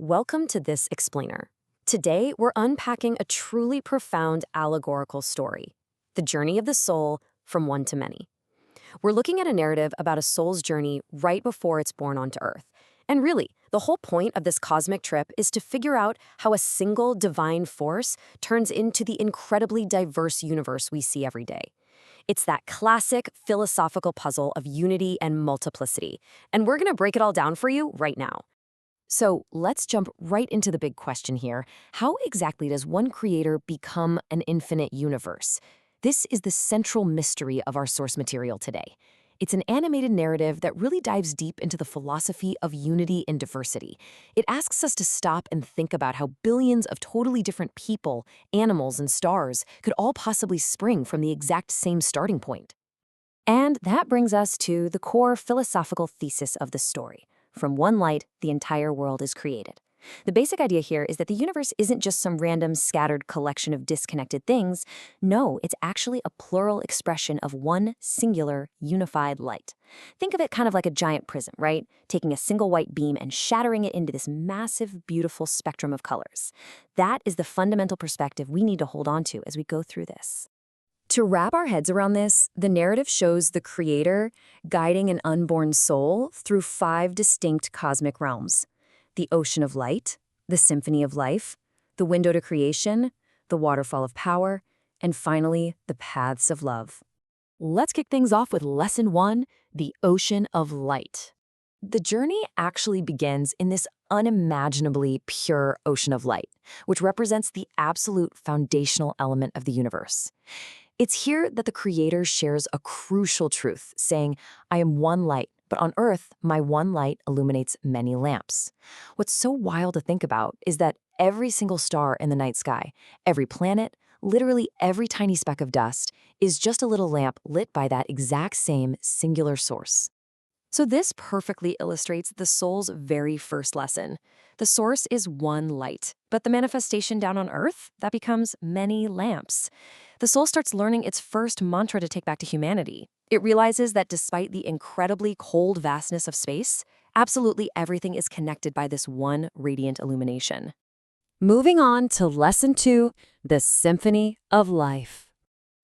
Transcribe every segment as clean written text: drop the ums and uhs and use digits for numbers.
Welcome to This Explainer. Today, we're unpacking a truly profound allegorical story, the journey of the soul from one to many. We're looking at a narrative about a soul's journey right before it's born onto Earth. And really, the whole point of this cosmic trip is to figure out how a single divine force turns into the incredibly diverse universe we see every day. It's that classic philosophical puzzle of unity and multiplicity, and we're going to break it all down for you right now. So let's jump right into the big question here. How exactly does one creator become an infinite universe? This is the central mystery of our source material today. It's an animated narrative that really dives deep into the philosophy of unity and diversity. It asks us to stop and think about how billions of totally different people, animals, and stars could all possibly spring from the exact same starting point. And that brings us to the core philosophical thesis of the story. From one light, the entire world is created. The basic idea here is that the universe isn't just some random, scattered collection of disconnected things. No, it's actually a plural expression of one singular, unified light. Think of it kind of like a giant prism, right? Taking a single white beam and shattering it into this massive, beautiful spectrum of colors. That is the fundamental perspective we need to hold on to as we go through this. To wrap our heads around this, the narrative shows the creator guiding an unborn soul through 5 distinct cosmic realms: the ocean of light, the symphony of life, the window to creation, the waterfall of power, and finally, the paths of love. Let's kick things off with Lesson 1, the ocean of light. The journey actually begins in this unimaginably pure ocean of light, which represents the absolute foundational element of the universe. It's here that the creator shares a crucial truth, saying, "I am one light, but on Earth, my one light illuminates many lamps." What's so wild to think about is that every single star in the night sky, every planet, literally every tiny speck of dust, is just a little lamp lit by that exact same singular source. So this perfectly illustrates the soul's very first lesson. The source is one light, but the manifestation down on Earth, that becomes many lamps. The soul starts learning its first mantra to take back to humanity. It realizes that despite the incredibly cold vastness of space, absolutely everything is connected by this one radiant illumination. Moving on to Lesson 2, the Symphony of Life.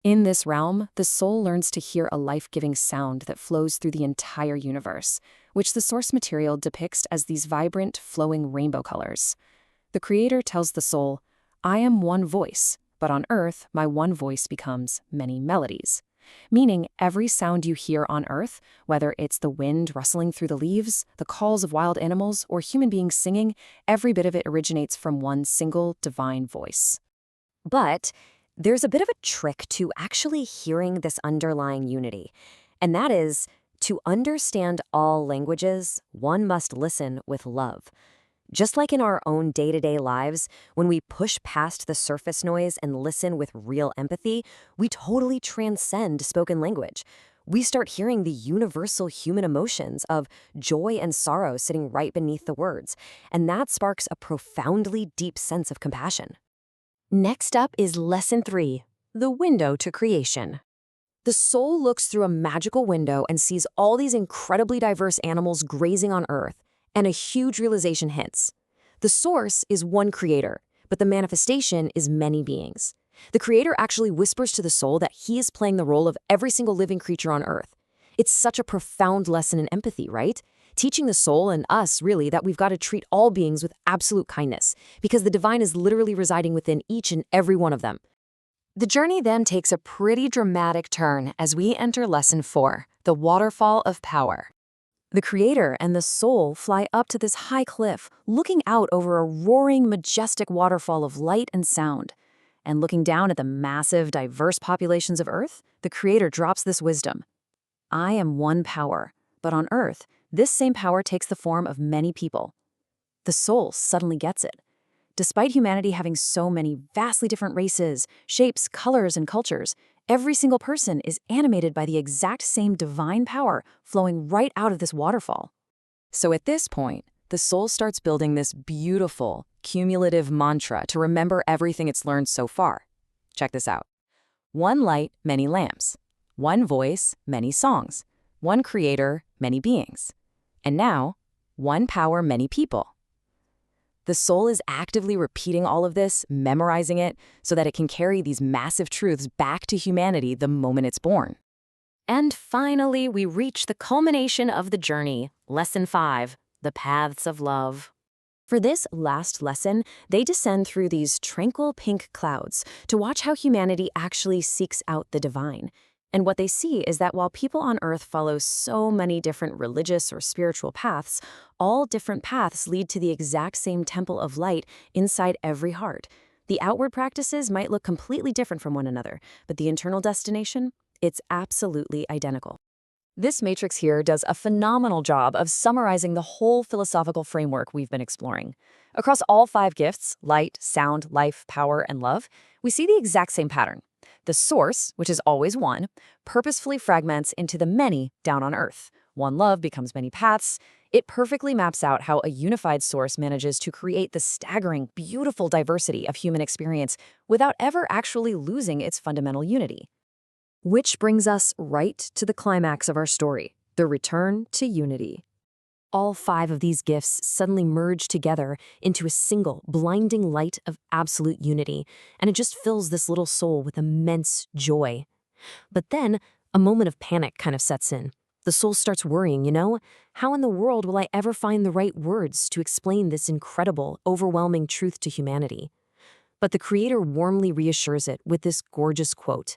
In this realm, the soul learns to hear a life-giving sound that flows through the entire universe, which the source material depicts as these vibrant, flowing rainbow colors. The creator tells the soul, "I am one voice, but on Earth, my one voice becomes many melodies." Meaning every sound you hear on Earth, whether it's the wind rustling through the leaves, the calls of wild animals, or human beings singing, every bit of it originates from one single divine voice. But there's a bit of a trick to actually hearing this underlying unity, and that is, to understand all languages, one must listen with love. Just like in our own day-to-day lives, when we push past the surface noise and listen with real empathy, we totally transcend spoken language. We start hearing the universal human emotions of joy and sorrow sitting right beneath the words, and that sparks a profoundly deep sense of compassion. Next up is Lesson 3, the window to creation. The soul looks through a magical window and sees all these incredibly diverse animals grazing on Earth, and a huge realization hits. The source is one creator, but the manifestation is many beings. The creator actually whispers to the soul that he is playing the role of every single living creature on Earth. It's such a profound lesson in empathy, right? Teaching the soul and us, really, that we've got to treat all beings with absolute kindness, because the divine is literally residing within each and every one of them. The journey then takes a pretty dramatic turn as we enter Lesson 4, the waterfall of power. The creator and the soul fly up to this high cliff, looking out over a roaring, majestic waterfall of light and sound. And looking down at the massive, diverse populations of Earth, the creator drops this wisdom. "I am one power, but on Earth, this same power takes the form of many people." The soul suddenly gets it. Despite humanity having so many vastly different races, shapes, colors, and cultures, every single person is animated by the exact same divine power flowing right out of this waterfall. So at this point, the soul starts building this beautiful, cumulative mantra to remember everything it's learned so far. Check this out. One light, many lamps. One voice, many songs. One creator, many beings. And now, one power, many people. The soul is actively repeating all of this, memorizing it, so that it can carry these massive truths back to humanity the moment it's born. And finally, we reach the culmination of the journey, Lesson 5, the paths of love. For this last lesson, they descend through these tranquil pink clouds to watch how humanity actually seeks out the divine. And what they see is that while people on Earth follow so many different religious or spiritual paths, all different paths lead to the exact same temple of light inside every heart. The outward practices might look completely different from one another, but the internal destination, it's absolutely identical. This matrix here does a phenomenal job of summarizing the whole philosophical framework we've been exploring. Across all 5 gifts, light, sound, life, power, and love, we see the exact same pattern. The source, which is always one, purposefully fragments into the many down on Earth. One love becomes many paths. It perfectly maps out how a unified source manages to create the staggering, beautiful diversity of human experience without ever actually losing its fundamental unity. Which brings us right to the climax of our story, the return to unity. All 5 of these gifts suddenly merge together into a single, blinding light of absolute unity, and it just fills this little soul with immense joy. But then, a moment of panic kind of sets in. The soul starts worrying, how in the world will I ever find the right words to explain this incredible, overwhelming truth to humanity? But the Creator warmly reassures it with this gorgeous quote,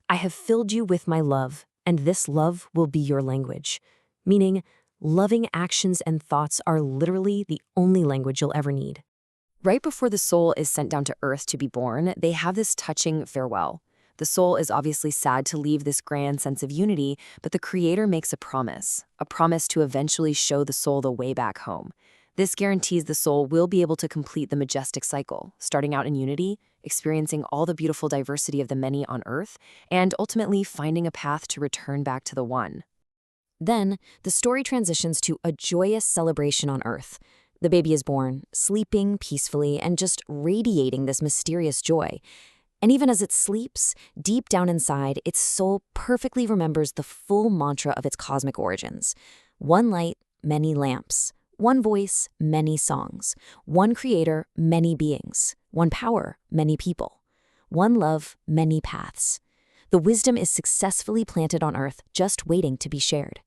"I have filled you with my love, and this love will be your language." Meaning, loving actions and thoughts are literally the only language you'll ever need. Right before the soul is sent down to Earth to be born, they have this touching farewell. The soul is obviously sad to leave this grand sense of unity, but the Creator makes a promise to eventually show the soul the way back home. This guarantees the soul will be able to complete the majestic cycle, starting out in unity, experiencing all the beautiful diversity of the many on Earth, and ultimately finding a path to return back to the one. Then, the story transitions to a joyous celebration on Earth. The baby is born, sleeping peacefully and just radiating this mysterious joy. And even as it sleeps, deep down inside, its soul perfectly remembers the full mantra of its cosmic origins. One light, many lamps. One voice, many songs. One creator, many beings. One power, many people. One love, many paths. The wisdom is successfully planted on Earth, just waiting to be shared.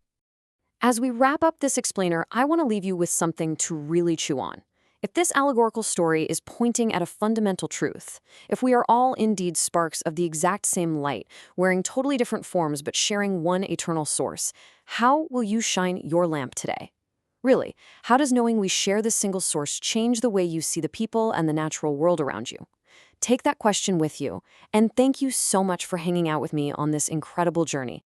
As we wrap up this explainer, I want to leave you with something to really chew on. If this allegorical story is pointing at a fundamental truth, if we are all indeed sparks of the exact same light, wearing totally different forms but sharing one eternal source, how will you shine your lamp today? Really, how does knowing we share this single source change the way you see the people and the natural world around you? Take that question with you, and thank you so much for hanging out with me on this incredible journey.